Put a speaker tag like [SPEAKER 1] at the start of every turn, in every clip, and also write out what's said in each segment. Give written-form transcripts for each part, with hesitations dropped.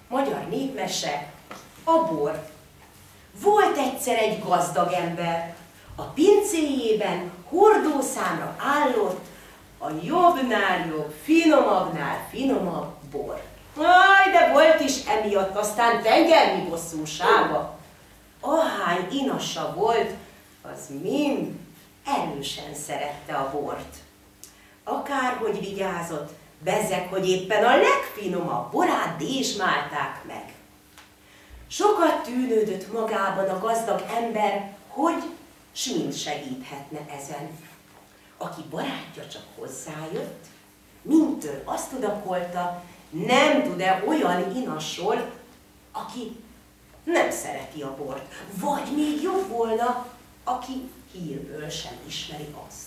[SPEAKER 1] Magyar népmese, a bor. Volt egyszer egy gazdag ember, a pincéjében hordószámra állott a jobbnál jobb, finomabbnál finomabb bor. Aj, de volt is emiatt aztán tengerni bosszúsága. Ahány inassa volt, az mind erősen szerette a bort. Akárhogy vigyázott, bezzeg, hogy éppen a legfinomabb borát dézsmálták meg. Sokat tűnődött magában a gazdag ember, hogy s mind segíthetne ezen. Aki barátja csak hozzájött, mindtől azt tudakolta, nem tud-e olyan inasról, aki nem szereti a bort, vagy még jobb volna, aki hírből sem ismeri azt.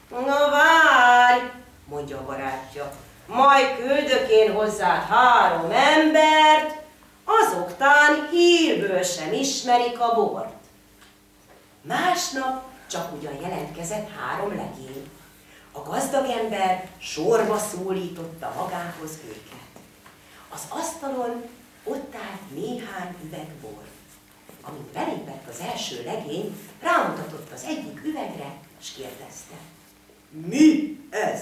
[SPEAKER 1] Na várj, mondja a barátja, majd küldök én hozzád 3 embert, azoktán hírből sem ismerik a bort. Másnap csak ugyan jelentkezett 3 legény. A gazdag ember sorba szólította magához őket. Az asztalon ott állt néhány üveg bor. Amint belépett az első legény, rámutatott az egyik üvegre, és kérdezte. Mi ez?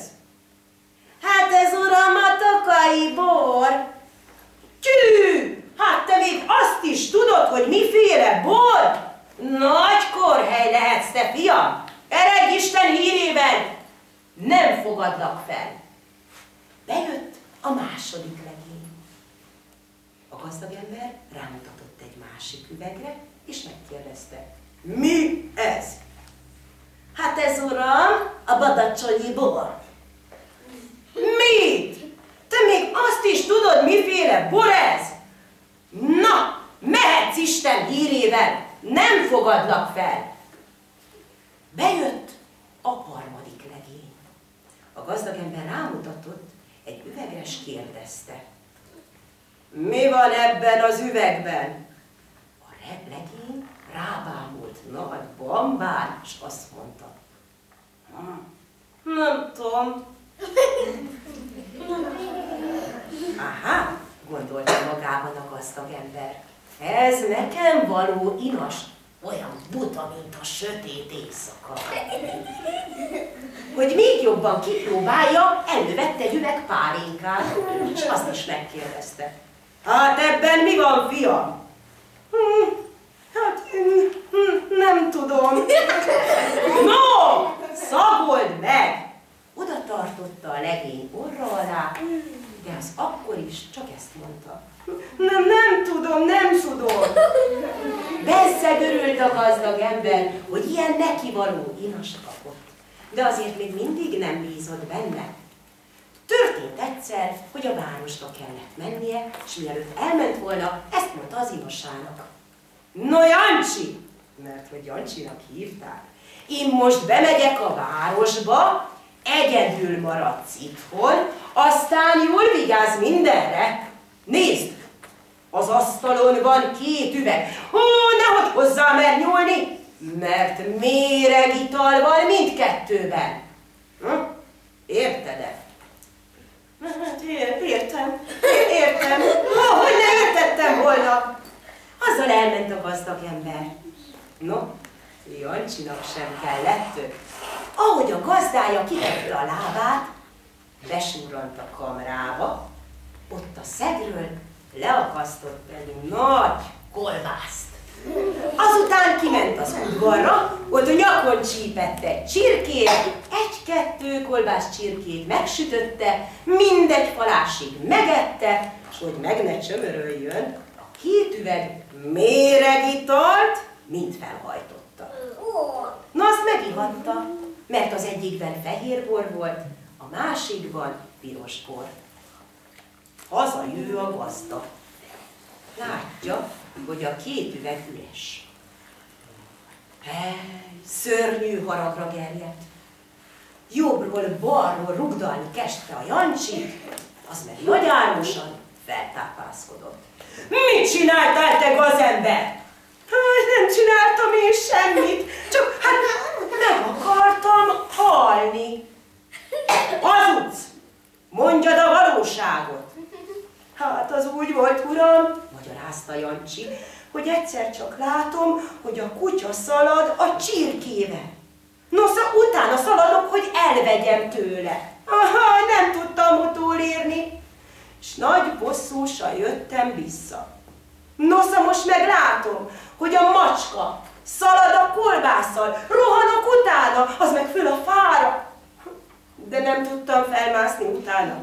[SPEAKER 1] Hát ez, uram, a tokaji bor. Tyű! Hát te még azt is tudod, hogy miféle bor? Nagy korhely lehetsz, te fiam! Eredj Isten hírében! Nem fogadlak fel! Bejött a második legény. A gazdag ember rámutatott egy másik üvegre, és megkérdezte. Mi ez? Hát ez, uram, a badacsonyi bor. Mit? Te még azt is tudod, miféle bor ez? Na, mehetsz Isten hírével! Nem fogadlak fel! Bejött a harmadik legény. A gazdag ember rámutatott egy üvegre, és kérdezte. Mi van ebben az üvegben? A legény rábámult nagy bambán, és azt mondta. Nem tudom. Aha, gondolta magában a gazdag ember. Ez nekem való inas, olyan buta, mint a sötét éjszaka. Hogy még jobban kipróbálja, elővett egy üveg pálinkát, és azt is megkérdezte. Hát ebben mi van, fiam? Hát nem tudom. No, szagold meg! Oda tartotta a legény orra alá, de az akkor is csak ezt mondta. Nem tudom. Bezzeg örült a gazdag ember, hogy ilyen nekivaló inast kapott, de azért még mindig nem bízott benne. Történt egyszer, hogy a városba kellett mennie, és mielőtt elment volna, ezt mondta az inasának. No, Jancsi, mert hogy Jancsinak hívták, én most bemegyek a városba, egyedül maradsz itthon, aztán jól vigyázz mindenre. Nézd, az asztalon van 2 üveg. Ó, nehogy hozzá mer nyúlni, mert méreg ital van mindkettőben. Érted-e? Hát értem. Hogy ne értettem volna. Azzal elment a gazdag ember. No, Jancsinak sem kellett több. Ahogy a gazdája kitette a lábát, besurrant a kamrába, ott a szegről leakasztott egy nagy kolbászt. Azután kiment az udvarra, ott a nyakon csípett egy csirkét, 1-2 kolbász csirkét megsütötte, mindegy falásig megette, és hogy meg ne csömöröljön, a 2 üveg méregitalt mind felhajtotta. Na, azt megihatta, mert az egyikben fehér bor volt, a másikban piros bor. Hazajő a gazda. Látja, hogy a 2 üveg üres. Szörnyű haragra gerjedt. Jobbról, balról rugdalni kezdte a Jancsit, az meg nagy álmosan feltápászkodott. Mit csináltál, te gazember? Nem csináltam én semmit, csak meg akartam halni. Hazudsz! Mondjad a valóságot! Hát az úgy volt, uram, magyarázta Jancsi, hogy egyszer csak látom, hogy a kutya szalad a csirkével. Nosza, utána szaladok, hogy elvegyem tőle. Aha, nem tudtam utolérni, s nagy bosszúsan jöttem vissza. Nosza, most meg látom, hogy a macska szalad a kolbásszal, rohanok utána, az meg föl a fára. De nem tudtam felmászni utána,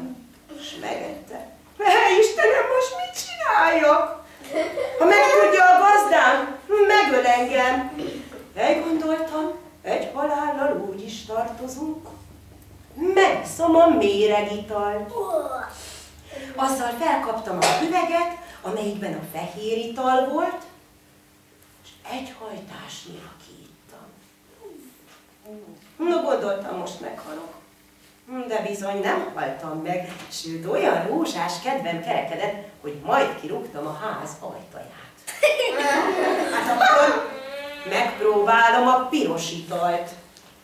[SPEAKER 1] és megette. Istenem, most mit csináljak? Ha megtudja a gazdám, megöl engem. Elgondoltam, egy halállal úgy is tartozunk. Megiszom a méregitalt. Azzal felkaptam a üveget, amelyikben a fehér ital volt, és egy hajtásnyira kiittam. No, gondoltam, most meghalok. De bizony nem haltam meg, sőt olyan rózsás kedvem kerekedett, hogy majd kirúgtam a ház ajtaját. Hát akkor megpróbálom a piros italt.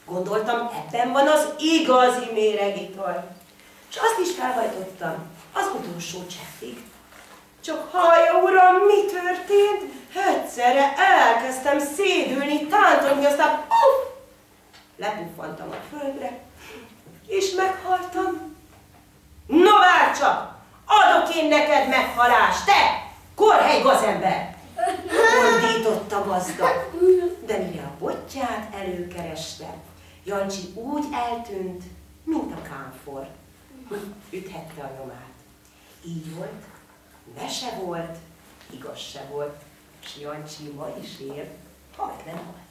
[SPEAKER 1] Gondoltam, ebben van az igazi méregital. És azt is felhajtottam az utolsó cseppig. Csak hallja, uram, mi történt? Egyszerre elkezdtem szédülni, tántogni, aztán puff! Lepuffantam a földre, és meghaltam. No várj csak! Adok én neked meghalást, te! Korhely gazember! Ordított a gazda. De mire a botját előkereste, Jancsi úgy eltűnt, mint a kámfor. Üthette a nyomát. Így volt, mese volt, igaz se volt, és Jancsi ma is él, ha meg nem halt.